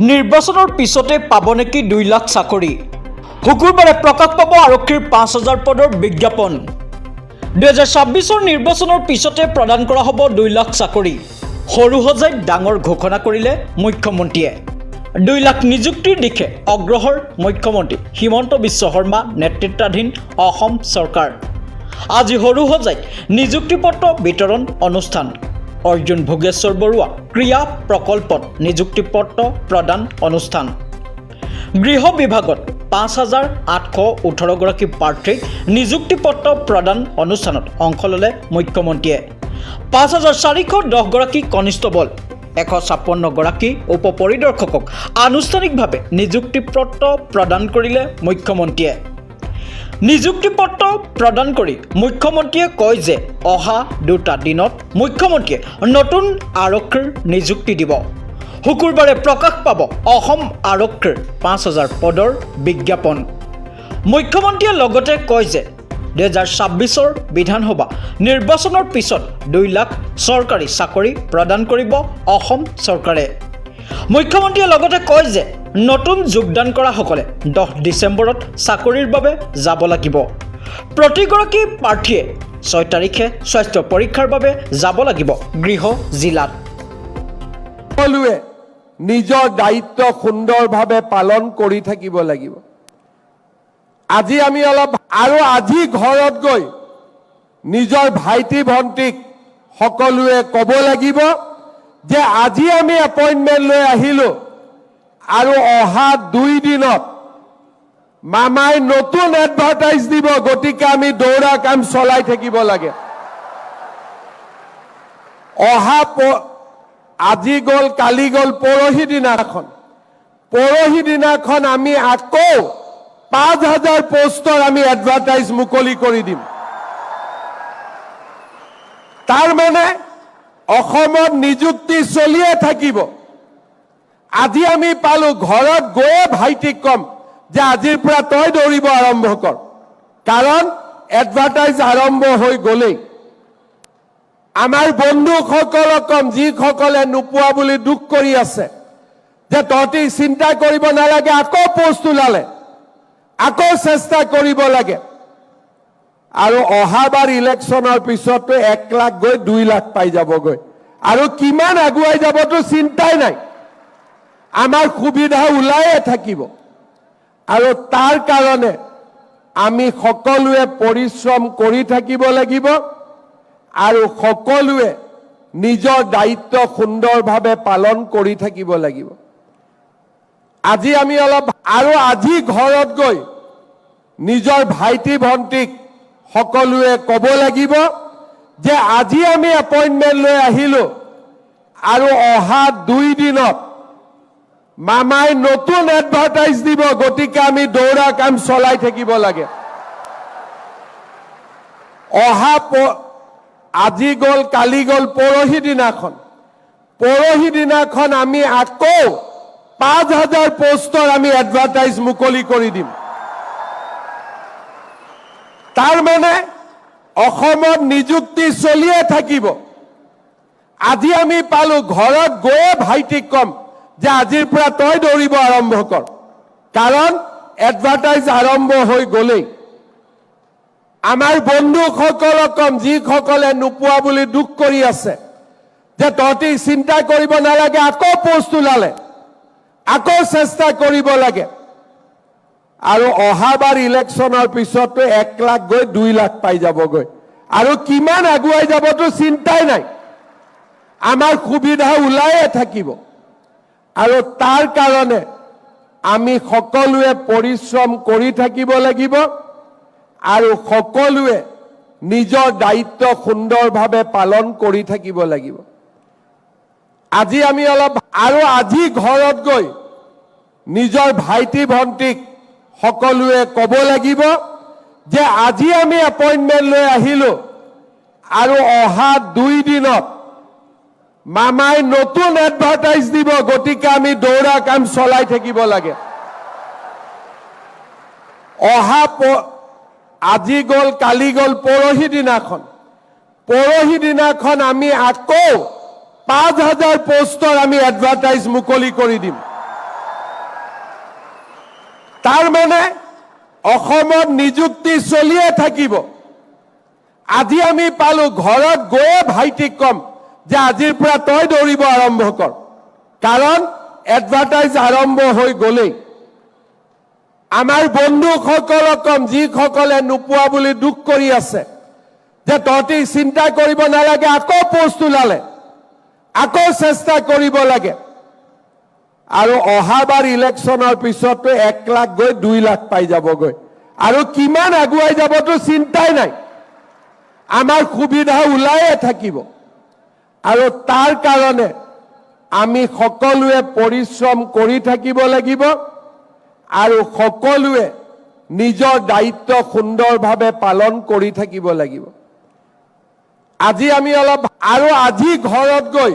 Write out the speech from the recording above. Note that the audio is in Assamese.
নিৰ্বাচনৰ পিছতে পাব নেকি 2 লাখ চাকৰি শুকুৰবাৰে প্ৰকাশ পাব আৰক্ষীৰ 5000 পদৰ বিজ্ঞাপন 2026ৰ নিৰ্বাচনৰ পিছতে প্ৰদান কৰা হ'ব 2 লাখ চাকৰি সৰু সজাই ডাঙৰ ঘোষণা কৰিলে মুখ্যমন্ত্ৰীয়ে 2 লাখ নিযুক্তিৰ দিশে অগ্ৰসৰ মুখ্যমন্ত্ৰী হিমন্ত বিশ্ব শৰ্মা নেতৃত্বাধীন অসম চৰকাৰ আজি সৰু সজাই নিযুক্তি পত্ৰ বিতৰণ অনুষ্ঠান অৰ্জুন ভোগেশ্বৰ বৰুৱা ক্ৰিয়া প্ৰকল্পত নিযুক্তি পত্ৰ প্ৰদান অনুষ্ঠান গৃহ বিভাগত 5818 গৰাকী প্ৰাৰ্থীক নিযুক্তি পত্ৰ প্ৰদান অনুষ্ঠানত অংশ ল'লে মুখ্যমন্ত্ৰীয়ে 5410 গৰাকী কনিষ্টবল 156 গৰাকী উপ পৰিদৰ্শকক আনুষ্ঠানিকভাৱে নিযুক্তি পত্ৰ প্ৰদান কৰিলে মুখ্যমন্ত্ৰীয়ে নিযুক্তি পত্ৰ প্ৰদান কৰি মুখ্যমন্ত্ৰীয়ে কয় যে অহা 2টা দিনত মুখ্যমন্ত্ৰীয়ে নতুন আৰক্ষীৰ নিযুক্তি দিব শুকুৰবাৰে প্ৰকাশ পাব অসম আৰক্ষীৰ 5000 পদৰ বিজ্ঞাপন মুখ্যমন্ত্ৰীয়ে লগতে কয় যে 2026ৰ বিধানসভা নিৰ্বাচনৰ পিছত 2 লাখ চৰকাৰী চাকৰি প্ৰদান কৰিব অসম চৰকাৰে মুখ্যমন্ত্ৰীয়ে লগতে কয় যে নতুন যোগদান কৰা সকলে 10 ডিচেম্বৰত চাকৰিৰ বাবে যাব লাগিব প্ৰতিগৰাকী প্ৰাৰ্থীয়ে 6 তাৰিখে স্বাস্থ্য পৰীক্ষাৰ বাবে যাব লাগিব গৃহ জিলাত সকলোৱে নিজৰ দায়িত্ব সুন্দৰভাৱে পালন কৰি থাকিব লাগিব আজি আমি অলপ আৰু আজি ঘৰত গৈ নিজৰ ভাইটি ভণ্টিক সকলোৱে ক'ব লাগিব যে আজি আমি এপইণ্টমেণ্ট লৈ আহিলো আৰু অহা 2 দিনত মামাই নতুন এডভাৰটাইজ দিব গতিকে আমি দৌৰা কাম চলাই থাকিব লাগে অহা আজি গ'ল কালি গ'ল পৰহি দিনাখন আমি আকৌ 5000 পোষ্টৰ আমি এডভাৰটাইজ মুকলি কৰি দিম তাৰ মানে অসমত নিযুক্তি চলিয়ে থাকিব আজি আমি পালো ঘৰত গৈ ভাইটিক কম যে আজিৰ পৰা তই দৌৰিব আৰম্ভ কৰ কাৰণ এডভাৰটাইজ আৰম্ভ হৈ গ'লেই আমাৰ বন্ধুসকলক কম যিসকলে নোপোৱা বুলি দুখ কৰি আছে যে তহঁতি চিন্তা কৰিব নালাগে আকৌ পোষ্ট ওলালে আকৌ চেষ্টা কৰিব লাগে আৰু অহাবাৰ ইলেকশ্যনৰ পিছতো 1 লাখ গৈ 2 লাখ পাই যাবগৈ আৰু কিমান আগুৱাই যাবতো চিন্তাই নাই আমাৰ সুবিধা ওলাইয়ে থাকিব আৰু তাৰ কাৰণে আমি সকলোৱে পৰিশ্ৰম কৰি থাকিব লাগিব আৰু সকলোৱে নিজৰ দায়িত্ব সুন্দৰভাৱে পালন কৰি থাকিব লাগিব আজি আমি অলপ আৰু আজি ঘৰত গৈ নিজৰ ভাইটি ভণ্টিক সকলোৱে ক'ব লাগিব যে আজি আমি এপইণ্টমেণ্ট লৈ আহিলো আৰু অহা 2 দিনত মামাই নতুন এডভাৰটাইজ দিব গতিকে আমি দৌৰা কাম চলাই থাকিব লাগে অহা আজি গ'ল কালি গ'ল পৰহি দিনাখন আমি আকৌ 5000 পোষ্টৰ আমি এডভাৰটাইজ মুকলি কৰি দিম তাৰ মানে অসমত নিযুক্তি চলিয়ে থাকিব আজি আমি পালো ঘৰত গৈ ভাইটিক কম যে আজিৰ পৰা তই দৌৰিব আৰম্ভ কৰ কাৰণ এডভাৰটাইজ আৰম্ভ হৈ গ'লেই আমাৰ বন্ধুসকলক কম যিসকলে নোপোৱা বুলি দুখ কৰি আছে যে তহঁতি চিন্তা কৰিব নালাগে আকৌ পোষ্ট ওলালে আকৌ চেষ্টা কৰিব লাগে আৰু অহাবাৰ ইলেকশ্যনৰ পিছতো 1 লাখ গৈ 2 লাখ পাই যাবগৈ আৰু কিমান আগুৱাই যাবতো চিন্তাই নাই আমাৰ সুবিধা ওলাইয়ে থাকিব আৰু তাৰ কাৰণে আমি সকলোৱে পৰিশ্ৰম কৰি থাকিব লাগিব আৰু সকলোৱে নিজৰ দায়িত্ব সুন্দৰভাৱে পালন কৰি থাকিব লাগিব আজি আমি অলপ আৰু আজি ঘৰত গৈ নিজৰ ভাইটি ভণ্টিক সকলোৱে ক'ব লাগিব যে আজি আমি এপইণ্টমেণ্ট লৈ আহিলো আৰু অহা 2 দিনত মামাই নতুন এডভাৰটাইজ দিব গতিকে আমি দৌৰা কাম চলাই থাকিব লাগে অহা আজি গ'ল কালি গ'ল পৰহি দিনাখন আমি আকৌ 5000 পোষ্টৰ আমি এডভাৰটাইজ মুকলি কৰি দিম তাৰ মানে অসমত নিযুক্তি চলিয়ে থাকিব। আজি আমি পালো ঘৰত গৈয়ে ভাইটিক কম যে আজিৰ পৰা তই দৌৰিব আৰম্ভ কৰ, কাৰণ এডভাৰটাইজ আৰম্ভ হৈ গলেই। আমাৰ বন্ধুসকলক কম যিসকলে নোপোৱা বুলি দুখ কৰি আছে যে তহঁতি চিন্তা কৰিব নালাগে, আকৌ পোষ্ট ওলালে আকৌ চেষ্টা কৰিব লাগে। আৰু অহাবাৰ ইলেকশ্যনৰ পিছতো 1 লাখ গৈ 2 লাখ পাই যাবগৈ, আৰু কিমান আগুৱাই যাবতো চিন্তাই নাই। আমাৰ সুবিধা ওলাইয়ে থাকিব, আৰু তাৰ কাৰণে আমি সকলোৱে পৰিশ্ৰম কৰি থাকিব লাগিব, আৰু সকলোৱে নিজৰ দায়িত্ব সুন্দৰভাৱে পালন কৰি থাকিব লাগিব। আজি আমি অলপ, আৰু আজি ঘৰত গৈ